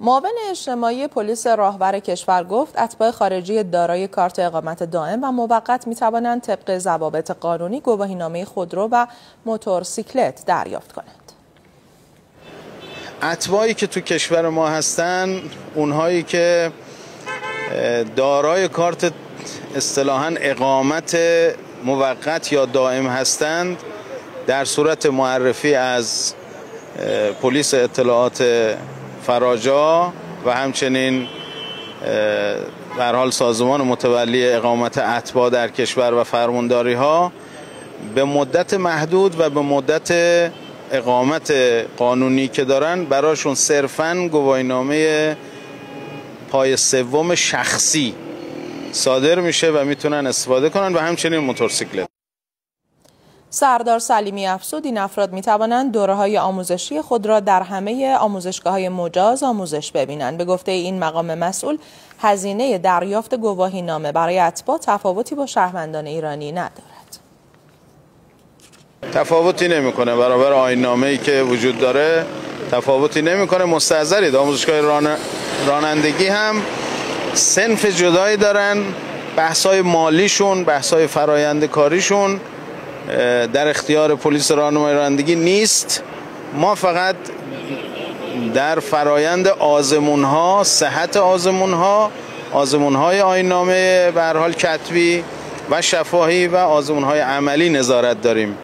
معاون اجتماعی پلیس راهور کشور گفت اتباع خارجی دارای کارت اقامت دائم و موقت می‌توانند طبق ضوابط قانونی گواهینامه خودرو و موتورسیکلت دریافت کنند. اتباعی که تو کشور ما هستن، اونهایی که دارای کارت اصطلاحاً اقامت موقت یا دائم هستند، در صورت معرفی از پلیس اطلاعات فراجا و همچنین به هر حال سازمان متولی اقامت اتباع در کشور و فرمانداری ها به مدت محدود و به مدت اقامت قانونی که دارن براشون صرفاً گواهینامه پای سوم شخصی صادر میشه و میتونن استفاده کنن و همچنین موتورسیکلت. سردار سلیمی افزود این افراد می توانند دوره‌های آموزشی خود را در همه آموزشگاه‌های مجاز آموزش ببینند. به گفته این مقام مسئول، هزینه دریافت گواهینامه برای اتباع تفاوتی با شهروندان ایرانی ندارد. تفاوتی نمیکنه، برابر آیین‌نامه‌ای که وجود داره تفاوتی نمیکنه. مستحضرید آموزشگاه رانندگی هم صنف جدایی دارن، بحث‌های مالیشون، بحث‌های فرآیند کاریشون در اختیار پلیس راهنمایی رانندگی نیست. ما فقط در فرایند آزمون‌ها، صحت آزمون‌ها، آزمون‌های آیین‌نامه به هر حال کتبی و شفاهی و آزمون‌های عملی نظارت داریم.